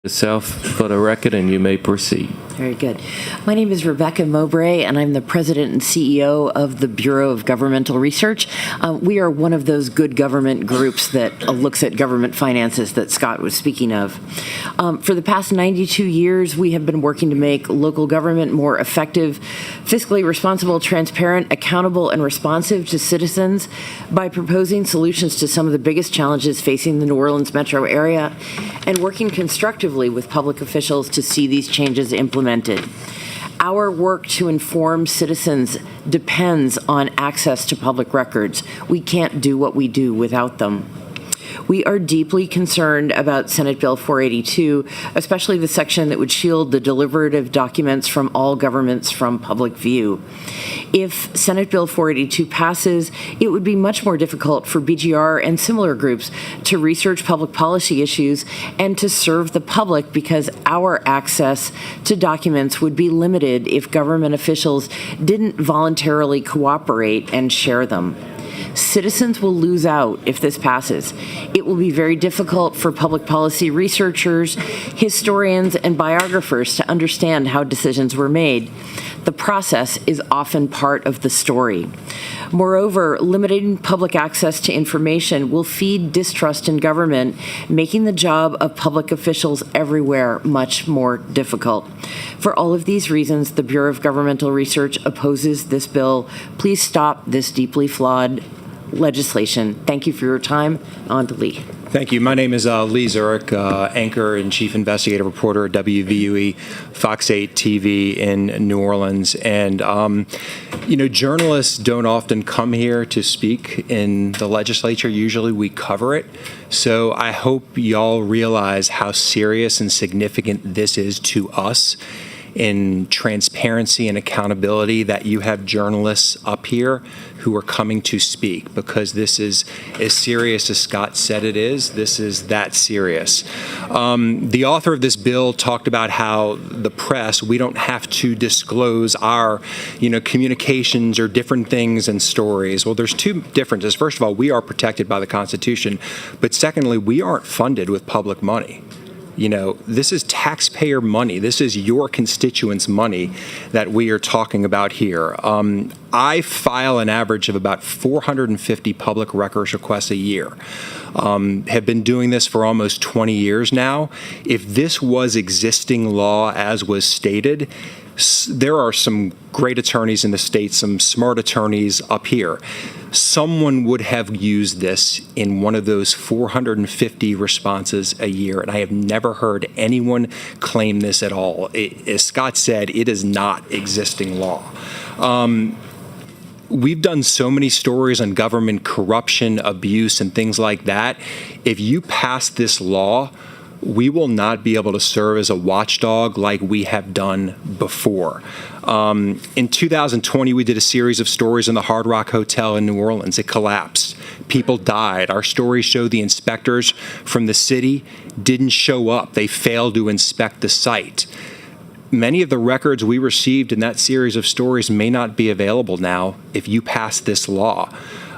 Yourself for the record, and you may proceed. Very good. My name is Rebecca Mowbray, and I'm the president and CEO of the Bureau of Governmental Research. We are one of those good government groups that looks at government finances that Scott was speaking of. For the past 92 years, we have been working to make local government more effective, fiscally responsible, transparent, accountable, and responsive to citizens by proposing solutions to some of the biggest challenges facing the New Orleans metro area and working constructively with public officials to see these changes implemented. Our work to inform citizens depends on access to public records. We can't do what we do without them. We are deeply concerned about Senate Bill 482, especially the section that would shield the deliberative documents from all governments from public view. If Senate Bill 482 passes, it would be much more difficult for BGR and similar groups to research public policy issues and to serve the public because our access to documents would be limited if government officials didn't voluntarily cooperate and share them. Citizens will lose out if this passes. It will be very difficult for public policy researchers, historians, and biographers to understand how decisions were made. The process is often part of the story. Moreover, limiting public access to information will feed distrust in government, making the job of public officials everywhere much more difficult. For all of these reasons, the Bureau of Governmental Research opposes this bill. Please stop this deeply flawed legislation. Thank you for your time. On to Lee. Thank you. My name is Lee Zurik, anchor and chief investigative reporter at WVUE Fox 8 TV in New Orleans. And, journalists don't often come here to speak in the legislature. Usually we cover it. So I hope y'all realize how serious and significant this is to us in transparency and accountability, that you have journalists up here who are coming to speak, because this is as serious as Scott said it is. This is that serious. The author of this bill talked about how the press, we don't have to disclose our, communications or different things and stories. Well, there's two differences. First of all, we are protected by the Constitution, but secondly, we aren't funded with public money. This is taxpayer money. This is your constituents' money that we are talking about here. I file an average of about 450 public records requests a year. Have been doing this for almost 20 years now. If this was existing law as was stated, there are some great attorneys in the state, some smart attorneys up here. Someone would have used this in one of those 450 responses a year, and I have never heard anyone claim this at all. As Scott said, it is not existing law. We've done so many stories on government corruption, abuse, and things like that. If you pass this law, we will not be able to serve as a watchdog like we have done before. In 2020, we did a series of stories in the Hard Rock Hotel in New Orleans. It collapsed. People died. Our stories show the inspectors from the city didn't show up. They failed to inspect the site. Many of the records we received in that series of stories may not be available now if you pass this law.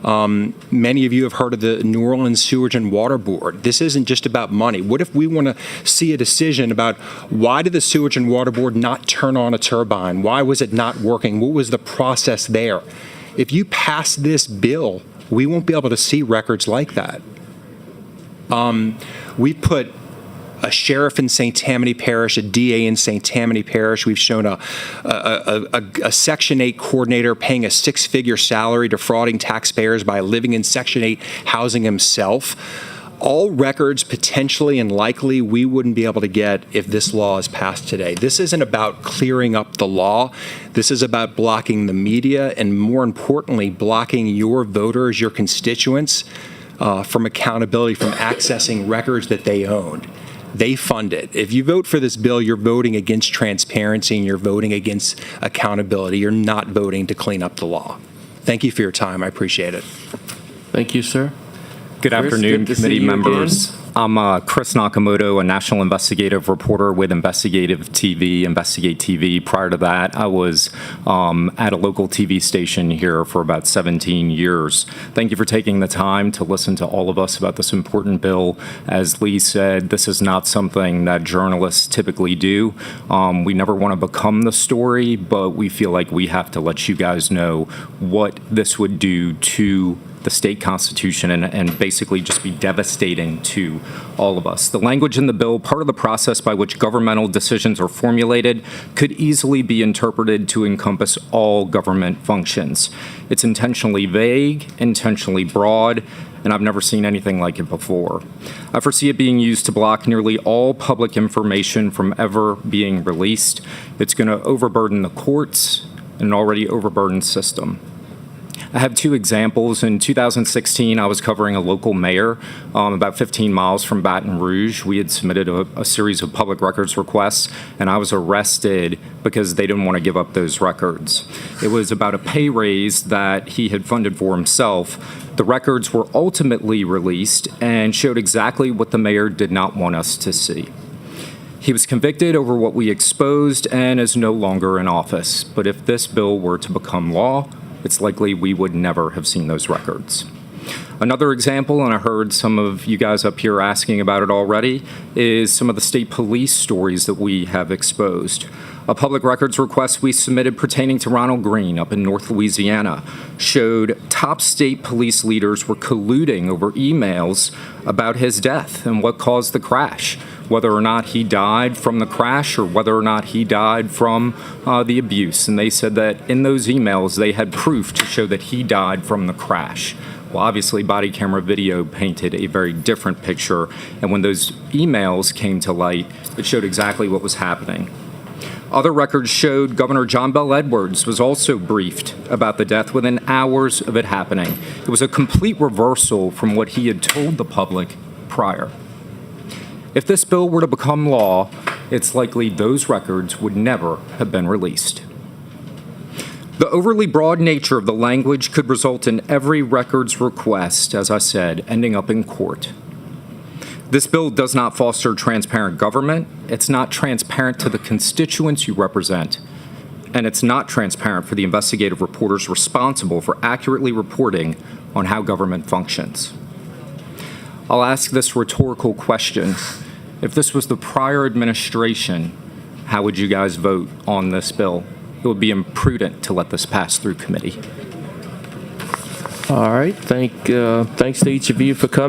Many of you have heard of the New Orleans Sewage and Water Board. This isn't just about money. What if we want to see a decision about why did the Sewage and Water Board not turn on a turbine? Why was it not working? What was the process there? If you pass this bill, we won't be able to see records like that. We put a sheriff in St. Tammany Parish, a DA in St. Tammany Parish. We've shown a Section 8 coordinator paying a six-figure salary, defrauding taxpayers by living in Section 8 housing himself. All records potentially and likely we wouldn't be able to get if this law is passed today. This isn't about clearing up the law. This is about blocking the media and, more importantly, blocking your voters, your constituents, from accountability, from accessing records that they own. They fund it. If you vote for this bill, you're voting against transparency and you're voting against accountability. You're not voting to clean up the law. Thank you for your time. I appreciate it. Thank you, sir. Good Chris, afternoon, good to see committee you members. again. I'm Chris Nakamoto, a national investigative reporter with Investigative TV, Investigate TV. Prior to that, I was at a local TV station here for about 17 years. Thank you for taking the time to listen to all of us about this important bill. As Lee said, this is not something that journalists typically do. We never want to become the story, but we feel like we have to let you guys know what this would do to the state constitution and basically just be devastating to all of us. The language in the bill, part of the process by which governmental decisions are formulated, could easily be interpreted to encompass all government functions. It's intentionally vague, intentionally broad, and I've never seen anything like it before. I foresee it being used to block nearly all public information from ever being released. It's going to overburden the courts, an already overburdened system. I have two examples. In 2016, I was covering a local mayor about 15 miles from Baton Rouge. We had submitted a series of public records requests, and I was arrested because they didn't want to give up those records. It was about a pay raise that he had funded for himself. The records were ultimately released and showed exactly what the mayor did not want us to see. He was convicted over what we exposed and is no longer in office. But if this bill were to become law, it's likely we would never have seen those records. Another example, and I heard some of you guys up here asking about it already, is some of the state police stories that we have exposed. A public records request we submitted pertaining to Ronald Green up in North Louisiana showed top state police leaders were colluding over emails about his death and what caused the crash, whether or not he died from the crash or whether or not he died from the abuse. And they said that in those emails, they had proof to show that he died from the crash. Well, obviously, body camera video painted a very different picture. And when those emails came to light, it showed exactly what was happening. Other records showed Governor John Bel Edwards was also briefed about the death within hours of it happening. It was a complete reversal from what he had told the public prior. If this bill were to become law, it's likely those records would never have been released. The overly broad nature of the language could result in every records request, as I said, ending up in court. This bill does not foster transparent government. It's not transparent to the constituents you represent. And it's not transparent for the investigative reporters responsible for accurately reporting on how government functions. I'll ask this rhetorical question. If this was the prior administration, how would you guys vote on this bill? It would be imprudent to let this pass through committee. All right. Thanks to each of you for coming.